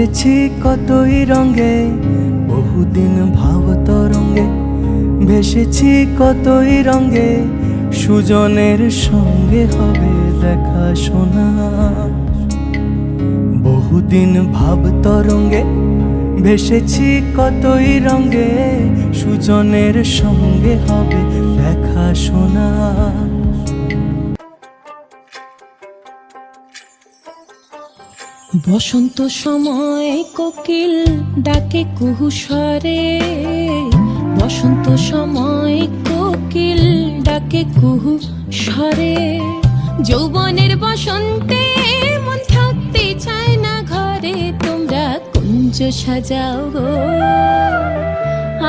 ভেসেছি কতই রঙে, বহুদিন ভাব তরঙ্গে। ভেসেছি কতই রঙে, সুজনের সঙ্গে হবে দেখা শোনা। বহুদিন ভাব তরঙ্গে ভেসেছি কতই রঙে, সুজনের সঙ্গে হবে দেখা শোনা। বসন্ত সময় কোকিল ডাকে কুহু স্বরে, বসন্ত সময় কোকিল ডাকে কুহু স্বরে। যৌবনের বসন্তে মন থাকতে চায় না ঘরে, তোমরা কুঞ্জ সাজাও গো।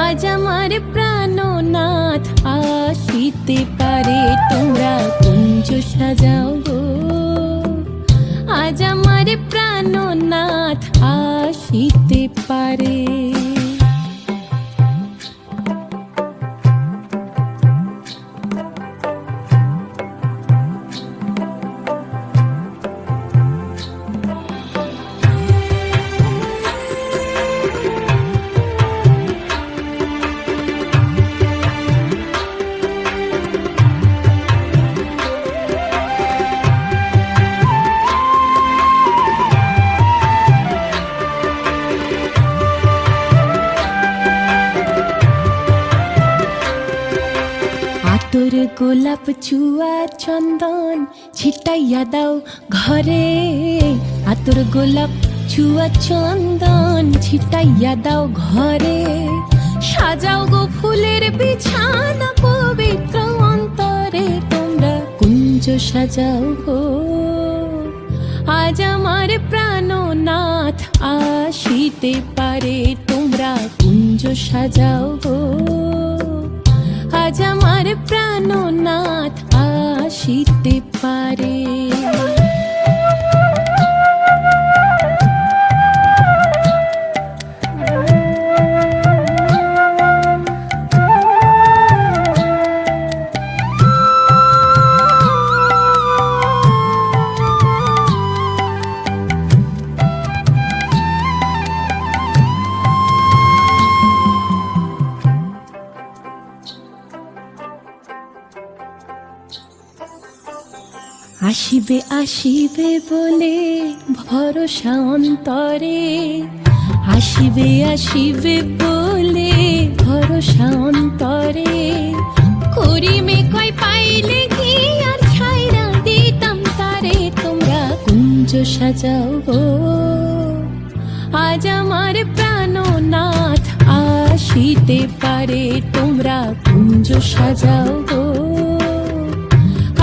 আজ আমার প্রাণনাথ আসিতে পারে, তোমরা কুঞ্জ সাজাও গো। আজ আমার প্রাণনাথ আসিতে পারে। আতর গোলাপ চুয়া চন্দন ছিটাইয়া দাও ঘরে, আতর গোলাপ চুয়া চন্দন ছিটাইয়া দাও ঘরে। সাজাও গো ফুলের বিছানা পবিত্র অন্তরে, তোমরা কুঞ্জ সাজাও গো। আজ আমার প্রাণনাথ আসিতে পারে, তোমরা কুঞ্জ সাজাও গো। আজ আমার প্রাণনাথ আসিতে পারে। আসিবে আসিবে বলে ভরসা অন্তরে, আসিবে আসিবে বলে ভরসা অন্তরে। করিমে কয় পাইলে কি আর ছাইরা দিতাম তারে, তোমরা কুঞ্জ সাজাও গো। আজ আমার প্রাণনাথ আসিতে পারে, তোমরা কুঞ্জ সাজাও গো।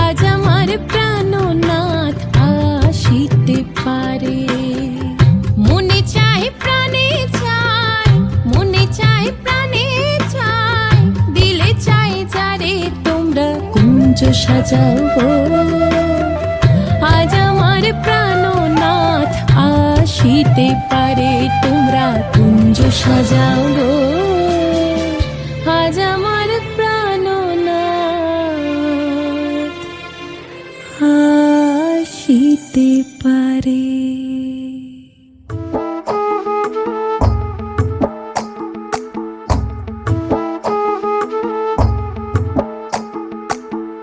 আজ আমার প্রাণনাথ আসিতে পারে। মনে চায় প্রাণে চায়, মনে চায় প্রাণে চায়, দিলে চায় যারে, তোমরা কুঞ্জ সাজাও গো। আজ আমার প্রাণনাথ আসিতে পারে, তোমরা কুঞ্জ সাজাও গো। আজ আমার প্রাণনাথ আসিতে পারে।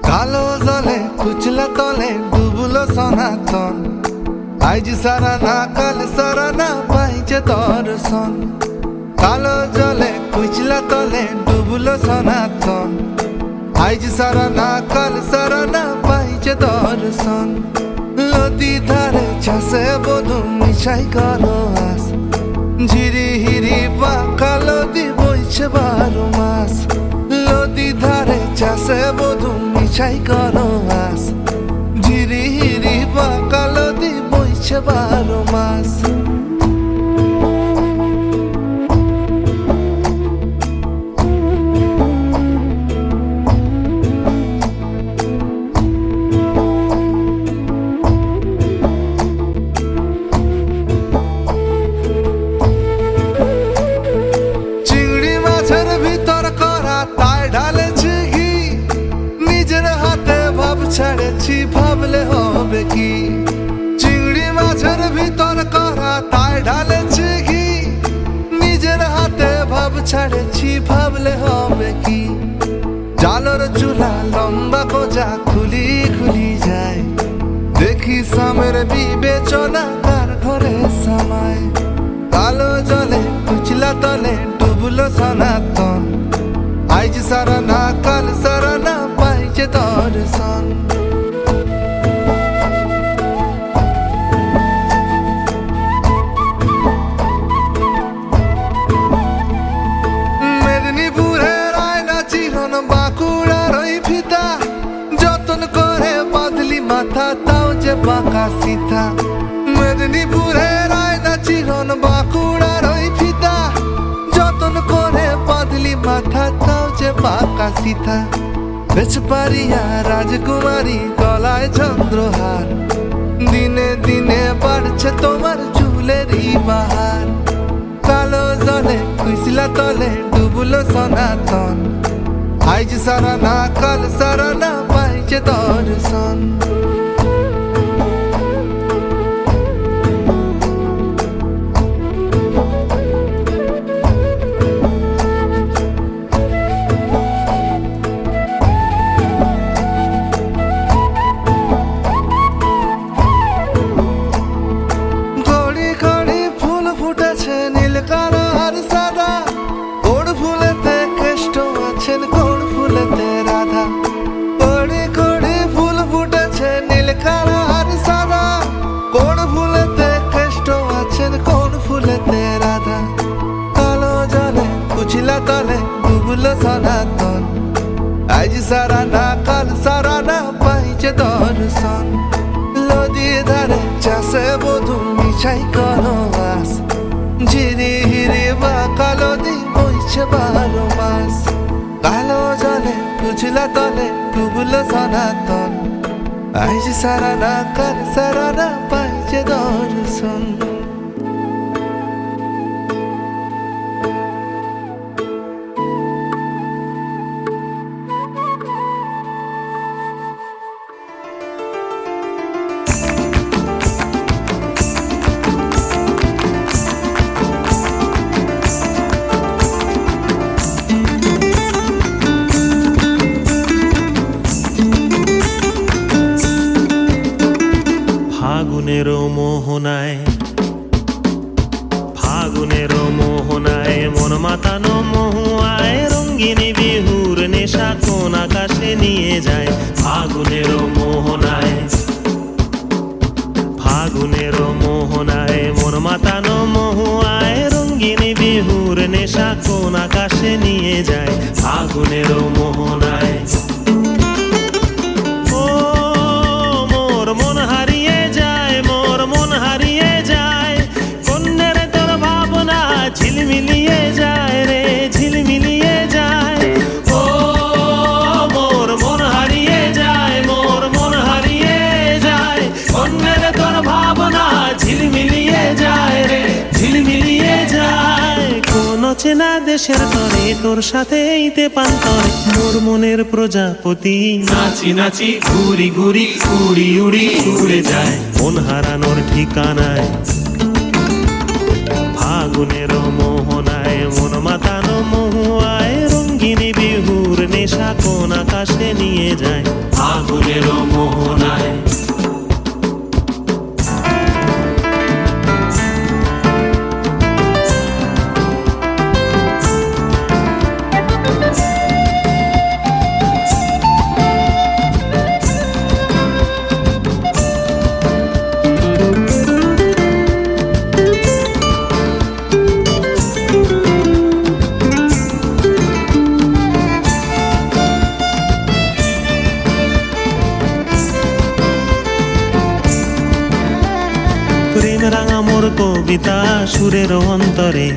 কালো জলে কুচলা তলে ডুবলো সনাতন, আজ সারা না কাল সারা না পাইছে দর্শন। কালো জলে কুচলা তলে ডুবলো সনাতন, আজ সারা না কাল সারা না পাইছে দর্শন। নদী ধারে চাষে বধু মিশাই করো আস, ঝিরি হিরি পাকা নদী বইছে 12 মাস। নদী ধারে চাষে বধু মিশাই করো আস, ঝিরি হিরি পাকা নদী বইছে 12 মাস। ছেড়েছি ভাবলে হবে কি, চিংড়ি মাছের ভিতর করা তাই ঢালেছি ঘি নিজের হাতে ভাব ছাড়েছি ভাবলে হবে কি জালোর চুলা লম্বা কোজা খুলি খুলি যায় দেখি সামের বিবেচনা কার ঘরে সামায় কালো জলে কুচলা তলে ডুবলো সনাতন আজ সারা না কাল সারা না পাইছে দর্শন মেদিনীপুরের আয়না চিরন বাঁকুড়ার ওই ফিতা যতন করে বাঁধলি মাথা তাও যে বাঁকা সিথা মেদিনীপুরের আয়না চিরন বাঁকুড়ার ওই ফিতা যতন করে বাঁধলি মাথা তাও যে বাঁকা সিথা বেচপারিয়া রাজকুমারী গলায় চন্দ্রহার দিনে দিনে বাড়ছে তোমার চুলেরই বাহার কালো জলে কুইসলা তলে ডুবলো সনাতন আজ সারা না কাল সারা না পাইছে দর্শন ঘড়ি ঘড়ি ফুল ফুটেছে নীল কালো আর সাদা কোন ফুলেতে কৃষ্ণ আছেন কোন ফুলেতে রাধা ঘড়ি ঘড়ি ফুল ফুটেছে নীল কালো আর সাদা কোন ফুলেতে কৃষ্ণ আছেন কোন ফুলেতে রাধা কালো জলে কুচিলা তলে ডুবলো সনাতন আজ সারা না কাল সারা না পাইছে দর্শন নদী ধারে চাষে বধু মিছাই করো বাস ঝিরি হিরি বা কালো দিন বইছে 12 মাস কালো জলে কুচলা তলে ডুবলো সনাতন আজ সারা না কাল সারা না পাইছে দর্শন ফাগুনের মোহনায় মন মাতানো মহুয়ায় রঙ্গিনী বিহুর নেশা কোন আকাশে নিয়ে যায় ফাগুনের মোহনায় মন মাতানো মহুয়ায় রঙ্গিনী বিহুর নেশা কোন আকাশে নিয়ে যায় ফাগুনের মোহনায় ঝিলমিলিয়ে যায় রে ঝিলমিলিয়ে যায় ও মোর মন হারিয়ে যায় মোর মন হারিয়ে যায় অন্যের তোর ভাবনা ঝিলমিলিয়ে যায় রে ঝিলমিলিয়ে যায় কোন চেনা দেশের তরে তোর সাথে ইতে পান্তরে মোর মনের প্রজাপতি নাচি নাচি ঘুরি ঘুরি উড়ি উড়ি উড়ে যায় মন হারানোর ঠিকানায় ফাগুনের মোহনায় মন মাতানো মহুয়ায় রঙ্গিনী বিহুর নেশা কোন আকাশে নিয়ে যায় ফাগুনের মোহনায় প্রেম রাঙা মোর কবিতা সুরের অন্তরে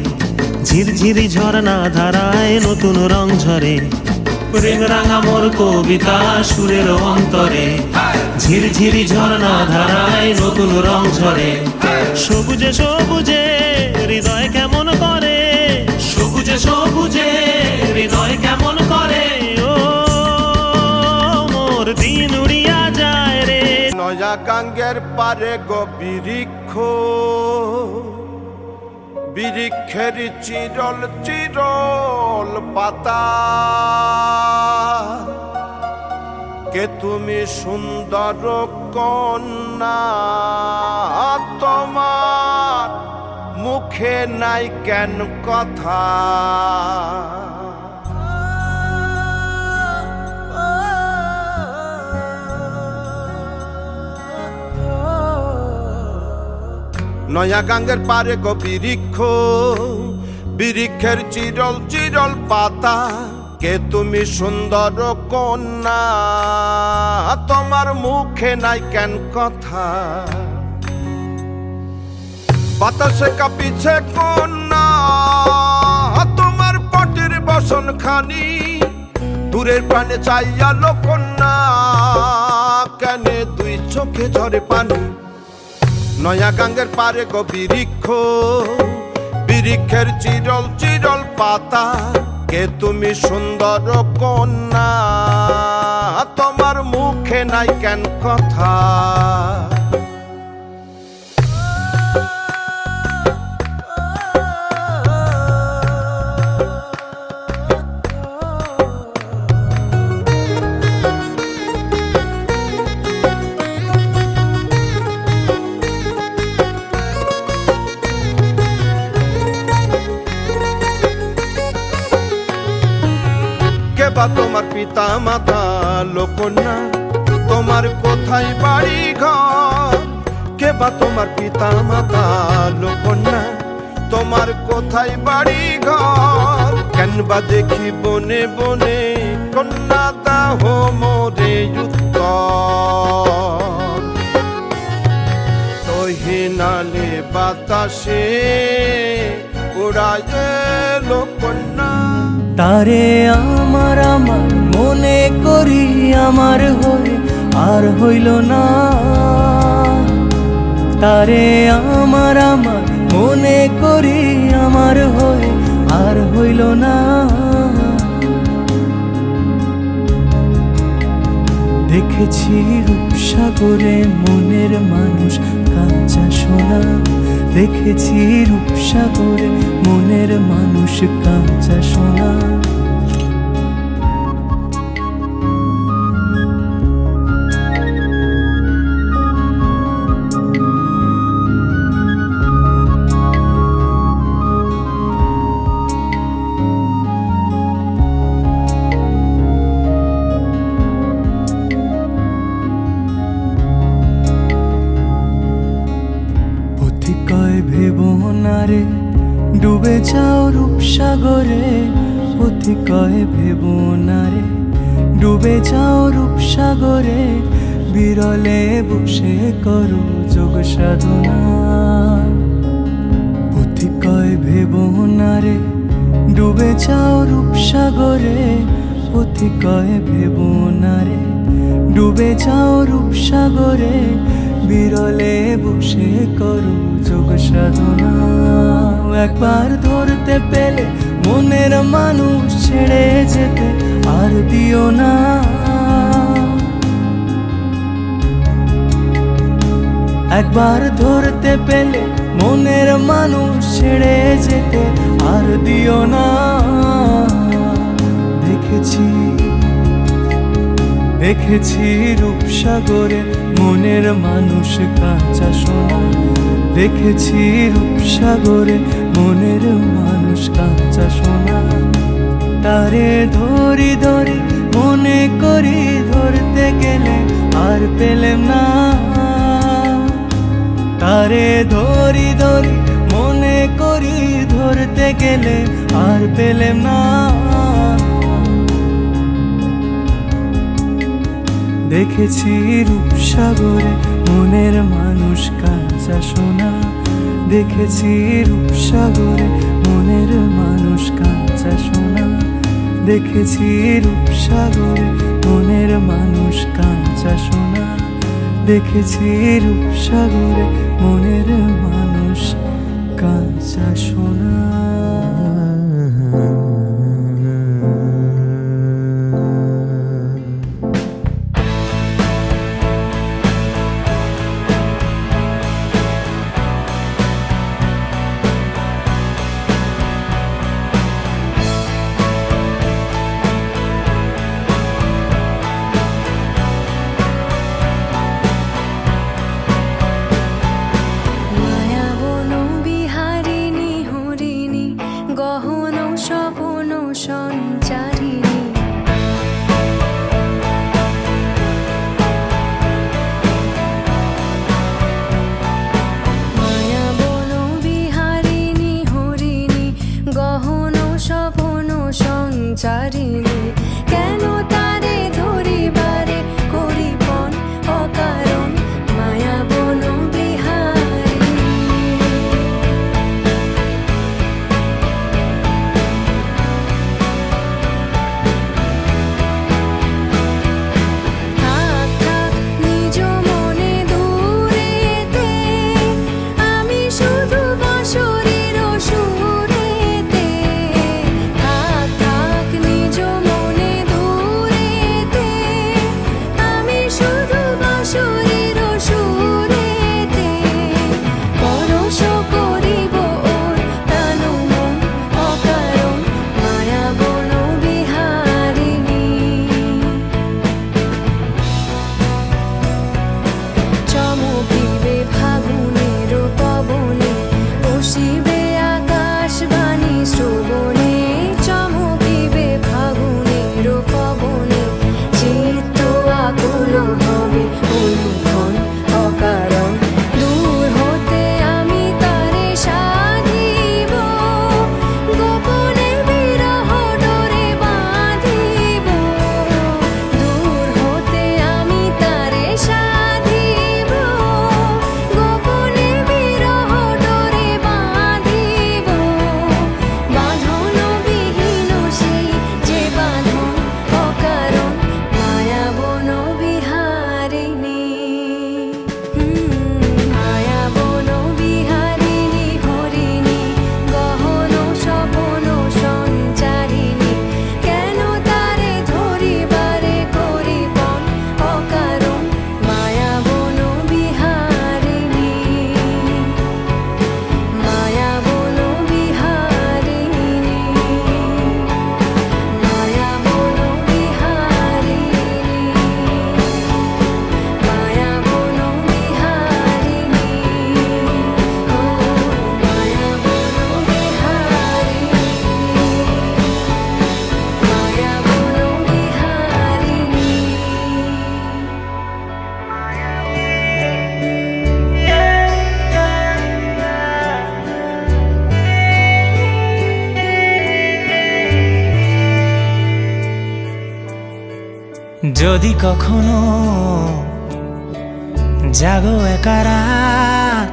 ঝিরঝিরি ঝরনা ধারায় নতুন রং ঝরে প্রেম রাঙা মোর কবিতা সুরের অন্তরে ঝিরঝিরি ঝরনা ধারায় নতুন রং ঝরে সবুজে সবুজে হৃদয় কেমন করে সবুজে সবুজে হৃদয় কেমন করে ও মোর দিন উড়িয়া যায় রে নয়া গাঙ্গের পারে গো বৃক্ষ বৃক্ষের চিরল চিরল পাতা, কে তুমি সুন্দর কন্যা, তোমার মুখে নাই কেন কথা। নয়া গাঙ্গের পারে গো বৃক্ষ, বৃক্ষের চিরল চিরল পাতা, কে তুমি সুন্দর কন্যা, তোমার মুখে নাই কেন কথা। বাতাসে কাঁপিছে কন্যা, তোমার পটের বসন খানি, দূরের প্রাণে চাইয়ালো কন্যা, কেনে দুই চোখে ঝরে পানি। নয়া গাঙ্গের পারে গো বৃক্ষ, বৃক্ষের চিরল চিরল পাতা, কে তুমি সুন্দর কন্যা, তোমার মুখে নাই কেন কথা। বা তোমার পিতা মাতা লোকন্যা, তোমার কোথায় বাড়ি ঘর, কে বা তোমার পিতা মাতা লোকন্যা, তোমার কোথায় বাড়ি ঘর। কেন বা দেখি বনে বনে কন্যা দাহ মোরে উত্তর, তহিনালে বাতাসে উড়ায় লোকন্যা। তারে আমার আমার মনে করি আমার হয়ে আর হইল না, তারে আমার আমার মনে করি আমার হয়ে আর হইল না। দেখেছি রূপসাগরে মনের মানুষ কাঁচা সোনা, দেখেছি রূপসাগরে মনের মানুষ কাঁচা সোনা। কয় ভেব না রে ডুবে যাও রূপসাগরে, পথি কয় ভেব না রে ডুবে যাও রূপসাগরে, বিরলে বসে করো যোগ সাধনা। পথি কয় ভেব না রে ডুবে যাও রূপসাগরে, পথি কয় ভেব না রে ডুবে যাও রূপসাগরে, বিরলে বসে করো যোগ সাধনা। একবার ধরতে পেলে মনের মানুষ ছেড়ে যেতে আর দিও না, একবার ধরতে পেলে মনের মানুষ ছেড়ে যেতে আর দিও না। দেখেছি দেখেছি রূপসাগরে মনের মানুষ কাঁচা সোনা, দেখেছি রূপসাগরে মনের মানুষ কাঁচা সোনা। তারে ধরি ধরি মনে করি ধরতে গেলে আর পেলেম না, তারে ধরি ধরি মনে করি ধরতে গেলে আর পেলেম না। দেখেছি রূপসাগরে মনের মানুষ কাঁচা সোনা, দেখেছি রূপসাগরে মনের মানুষ কাঁচা সোনা, দেখেছি রূপসাগরে মনের মানুষ কাঁচা সোনা, দেখেছি রূপসাগরে মনের মানুষ কাঁচা সোনা। সঞ্চারিণী কেন তারে ধরিবারে করিপন অকারণ মায়া বন বিহারিণী থাক থাক নিজ মনে দূরেতে আমি শুধু বাঁশরীর সুরেতে থাক থাক নিজ মনে দূরেতে আমি শুধু বাঁশরীর সুরেতে পরশ করিব ওর প্রাণ মন অকারণ মায়া বন বিহারিণী চমকিবে ফাগুনের পবনে বসিবে আকাশবাণী শ্রবণে চমকিবে ফাগুনের পবনে চিত্ত আকুল হবে অনুক্ষণ অকারণ দূর হতে আমি তারে সাধিব গোপনে বিরহ ডোরে বাঁধিব দূর হতে আমি তারে সাধিব গোপনে বিরহ ডোরে বাঁধিব বাঁধন বিহীন সেই যে বাঁধন অকারণ মায়া বন বিহারিণী মায়া বন বিহারিণী হরিণী গহন স্বপন সঞ্চারিণী কেন তারে ধরিবারে করিপন অকারণ মায়া বন বিহারিণী মায়া বন বিহারিণী মায়া বন বিহারিণী মায়া বন বিহারিণী ও মায়া বন বিহারিণী মায়া বন বিহারিণী যদি কখনো জাগো একা রাত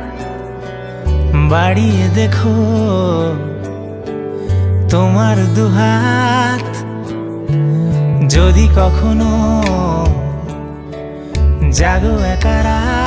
বাড়িয়ে দেখো তোমার দুহাত যদি কখনো জাগো একা রাত